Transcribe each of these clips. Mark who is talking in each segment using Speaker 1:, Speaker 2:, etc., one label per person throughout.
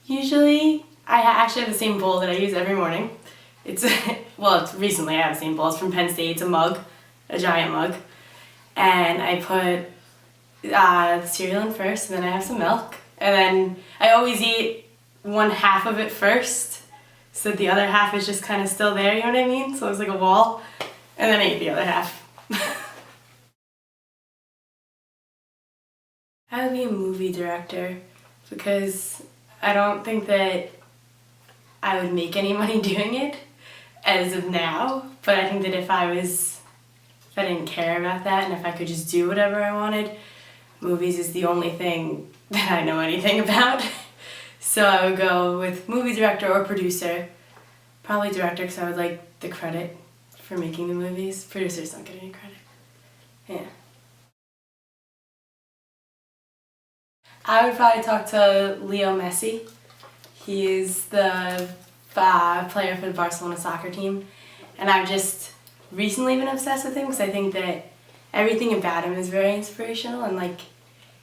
Speaker 1: Usually, I actually have the same bowl that I use every morning. It's, well, it's recently I have the same bowl. It's from Penn State. It's a mug, a giant mug. And I put cereal in first, and then I have some milk. And then I always eat one half of it first, so the other half is just kind of still there, you know what I mean? So it's like a wall. And then I eat the other half. I would be a movie director because I don't think that I would make any money doing it as of now, but I think that if I didn't care about that and if I could just do whatever I wanted, movies is the only thing that I know anything about. So I would go with movie director or producer. Probably director because I would like the credit for making the movies. Producers don't get any credit. Yeah. I would probably talk to Leo Messi. He is the player for the Barcelona soccer team, and I've just recently been obsessed with him because I think that everything about him is very inspirational, and like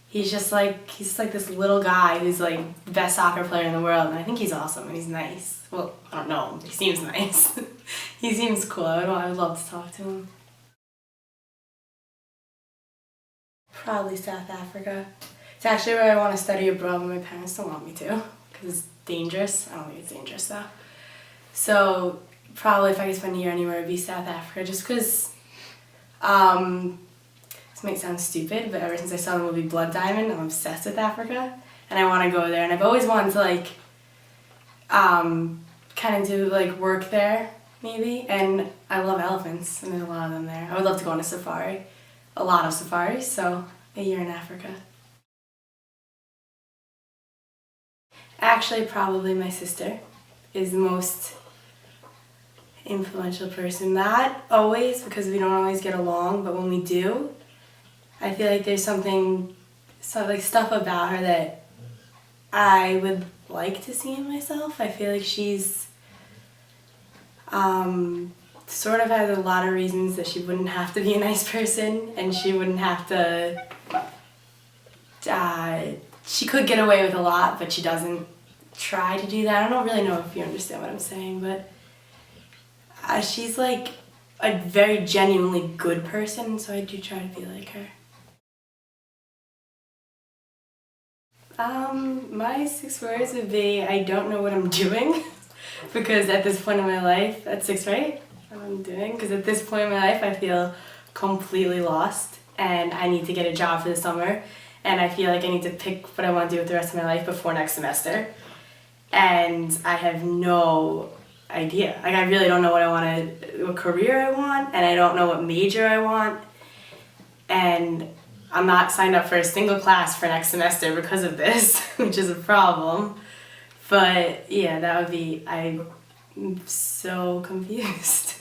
Speaker 1: he's just like this little guy who's like the best soccer player in the world, and I think he's awesome and he's nice. Well, I don't know, he seems nice. He seems cool. I would love to talk to him. Probably South Africa. It's actually where I want to study abroad, but my parents don't want me to because it's dangerous. I don't think it's dangerous though. So probably if I could spend a year anywhere, it'd be South Africa, just because, this might sound stupid, but ever since I saw the movie Blood Diamond, I'm obsessed with Africa, and I want to go there, and I've always wanted to like, kind of do like work there, maybe, and I love elephants, and there's a lot of them there. I would love to go on a safari, a lot of safaris, so a year in Africa. Actually, probably my sister is the most influential person. Not always, because we don't always get along, but when we do, I feel like there's stuff about her that I would like to see in myself. I feel like she's sort of has a lot of reasons that she wouldn't have to be a nice person, and she wouldn't have to, she could get away with a lot, but she doesn't try to do that. I don't really know if you understand what I'm saying, but she's like a very genuinely good person, so I do try to be like her. My 6 words would be, I don't know what I'm doing, because at this point in my life, that's 6, right? What I'm doing, because at this point in my life I feel completely lost, and I need to get a job for the summer, and I feel like I need to pick what I want to do with the rest of my life before next semester, and I have no idea. Like, I really don't know what career I want, and I don't know what major I want, and I'm not signed up for a single class for next semester because of this, which is a problem. But yeah, that would be, I'm so confused.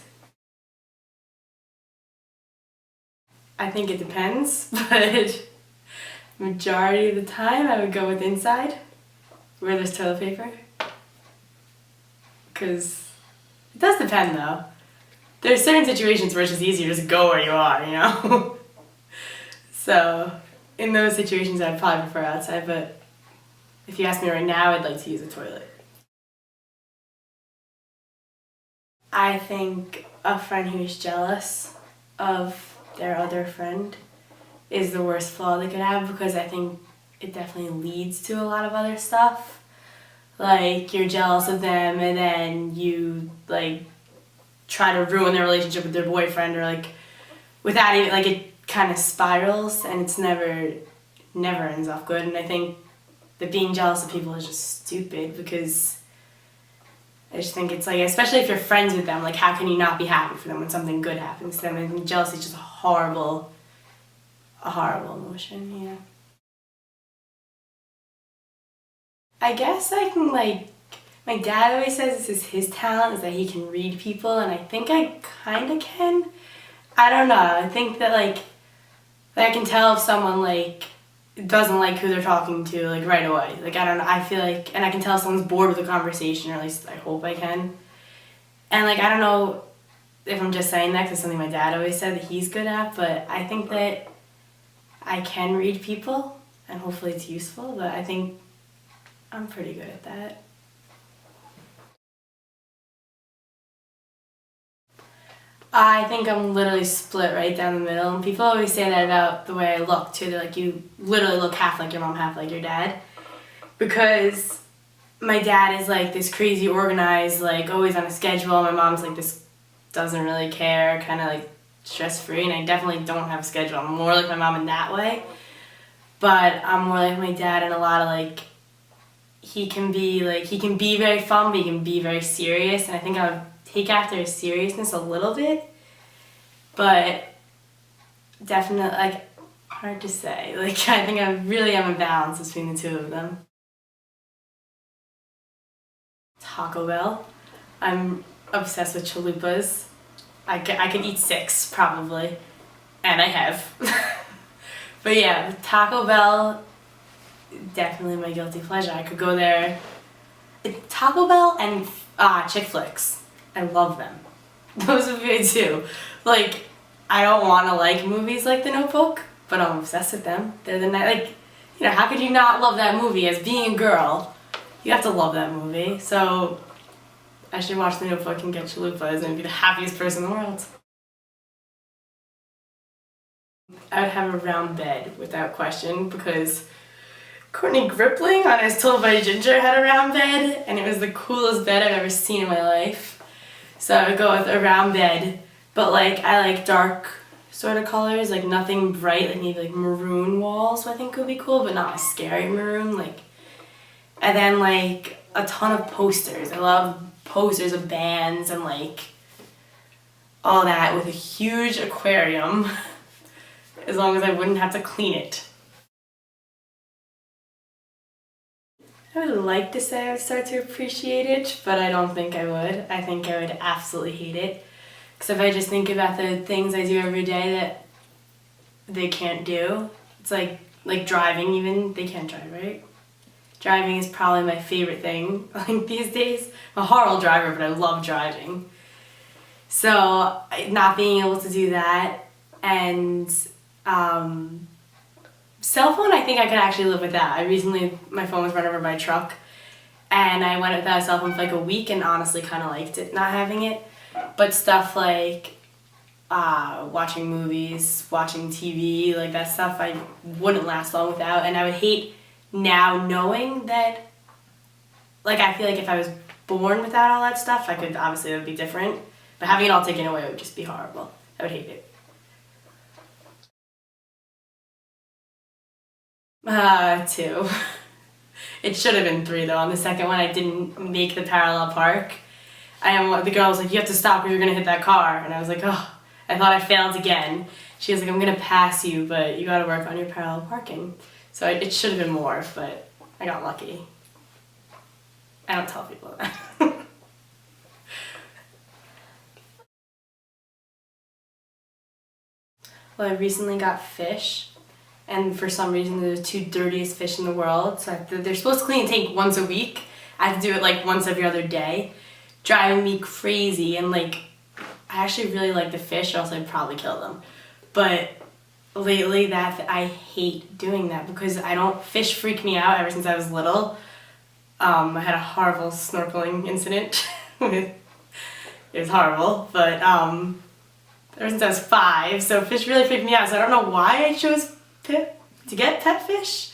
Speaker 1: I think it depends, but majority of the time I would go with inside, where there's toilet paper. Because it does depend though. There's certain situations where it's just easier to just go where you are, you know? So in those situations I'd probably prefer outside, but if you ask me right now, I'd like to use a toilet. I think a friend who's jealous of their other friend is the worst flaw they could have, because I think it definitely leads to a lot of other stuff. Like, you're jealous of them and then you like try to ruin their relationship with their boyfriend, or like without even, like, it kind of spirals and it's never ends off good. And I think that being jealous of people is just stupid, because I just think it's like, especially if you're friends with them, like, how can you not be happy for them when something good happens to them? I think jealousy is just a horrible emotion, yeah. I guess I can, like, my dad always says this is his talent, is that he can read people, and I think I kind of can. I don't know, I think that, like I can tell if someone, like, doesn't like who they're talking to, like, right away. Like, I don't know, I feel like, and I can tell if someone's bored with the conversation, or at least I hope I can. And, like, I don't know if I'm just saying that because it's something my dad always said that he's good at, but I think that I can read people, and hopefully it's useful, but I think I'm pretty good at that. I think I'm literally split right down the middle, and people always say that about the way I look too. They're like, you literally look half like your mom, half like your dad. Because my dad is like this crazy organized, like always on a schedule. My mom's like this doesn't really care, kind of like stress-free, and I definitely don't have a schedule. I'm more like my mom in that way, but I'm more like my dad in a lot of like, he can be very fun, but he can be very serious, and I think I would take after his seriousness a little bit, but definitely, like, hard to say. Like, I think I really am a balance between the two of them. Taco Bell. I'm obsessed with chalupas. I could eat 6 probably, and I have. But yeah, Taco Bell, definitely my guilty pleasure. I could go there. Taco Bell and Chick flicks. I love them. Those would be two. Like, I don't want to like movies like The Notebook, but I'm obsessed with them. They're the like, you know, how could you not love that movie? As being a girl, you have to love that movie. So I should watch The Notebook and get chalupas and be the happiest person in the world. I would have a round bed without question, because Courtney Grippling on As Told by Ginger had a round bed, and it was the coolest bed I've ever seen in my life. So I would go with a round bed, but like I like dark sort of colors, like nothing bright, like maybe like maroon walls I think would be cool, but not a scary maroon. Like, and then like a ton of posters. I love posters of bands and like all that, with a huge aquarium, as long as I wouldn't have to clean it. I would like to say I would start to appreciate it, but I don't think I would. I think I would absolutely hate it. Because if I just think about the things I do every day that they can't do, it's like driving even, they can't drive, right? Driving is probably my favorite thing like these days. I'm a horrible driver, but I love driving. So not being able to do that, and cell phone, I think I could actually live with that. My phone was run over by a truck, and I went without a cell phone for like a week and honestly kind of liked it, not having it. But stuff like watching movies, watching TV, like that stuff I wouldn't last long without, and I would hate now knowing that, like I feel like if I was born without all that stuff, I could, obviously it would be different, but having it all taken away would just be horrible. I would hate it. 2. It should have been 3 though. On the second one, I didn't make the parallel park. The girl was like, you have to stop or you're gonna hit that car. And I was like, oh, I thought I failed again. She was like, I'm gonna pass you, but you gotta work on your parallel parking. So it should have been more, but I got lucky. I don't tell people that. Well, I recently got fish, and for some reason they're the 2 dirtiest fish in the world. So they're supposed to clean the tank once a week. I have to do it like once every other day, driving me crazy. And like, I actually really like the fish, or else I'd probably kill them. But lately, I hate doing that because fish freak me out ever since I was little. I had a horrible snorkeling incident. It was horrible, but ever since I was 5, so fish really freaked me out. So I don't know why I chose to get pet fish,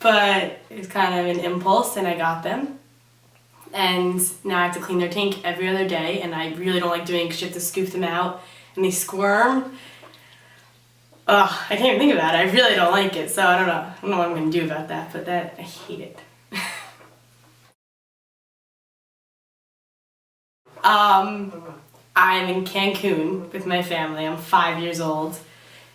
Speaker 1: but it was kind of an impulse, and I got them. And now I have to clean their tank every other day, and I really don't like doing it because you have to scoop them out, and they squirm. Ugh, I can't even think about it. I really don't like it, so I don't know what I'm going to do about that, but I hate it. I'm in Cancun with my family. I'm 5 years old,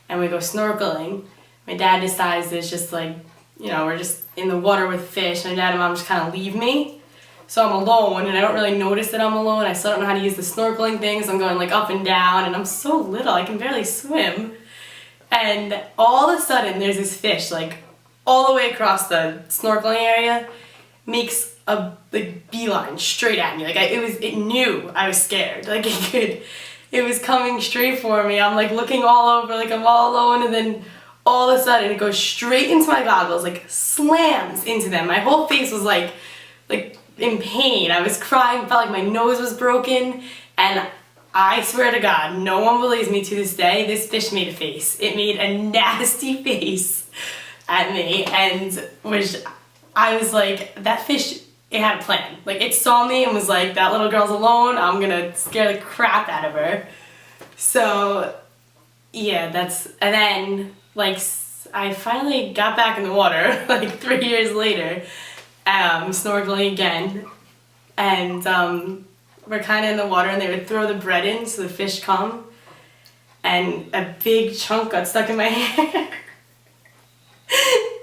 Speaker 1: and we go snorkeling. My dad decides it's just like, you know, we're just in the water with fish. My dad and mom just kind of leave me. So I'm alone, and I don't really notice that I'm alone. I still don't know how to use the snorkeling things. I'm going like up and down, and I'm so little, I can barely swim. And all of a sudden, there's this fish, like, all the way across the snorkeling area, makes a beeline straight at me. Like, it knew I was scared. Like, it was coming straight for me. I'm like looking all over, like I'm all alone, and then all of a sudden it goes straight into my goggles, like slams into them. My whole face was like in pain. I was crying, felt like my nose was broken, and I swear to God, no one believes me to this day, this fish made a face. It made a nasty face at me, and which I was like, that fish, it had a plan. Like, it saw me and was like, that little girl's alone, I'm gonna scare the crap out of her. So, yeah, and then, like, I finally got back in the water, like 3 years later, snorkeling again, and we're kind of in the water, and they would throw the bread in so the fish come, and a big chunk got stuck in my hair.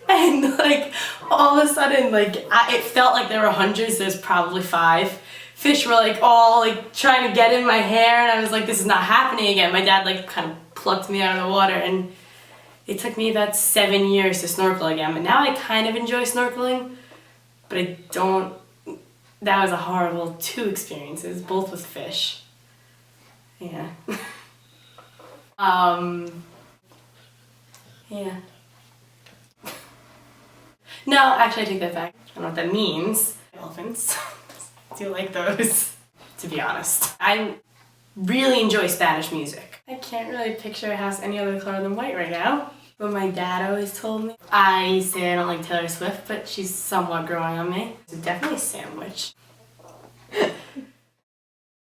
Speaker 1: And like all of a sudden, like it felt like there were hundreds. There's probably 5. Fish were like all like trying to get in my hair, and I was like, this is not happening again. My dad like kind of plucked me out of the water, and it took me about 7 years to snorkel again. But now I kind of enjoy snorkeling, but I don't. That was a horrible 2 experiences, both with fish. Yeah. Yeah. No, actually I take that back. I don't know what that means. Elephants. Do you like those? To be honest. I really enjoy Spanish music. I can't really picture a house any other color than white right now. But my dad always told me. I say I don't like Taylor Swift, but she's somewhat growing on me. It's definitely a sandwich.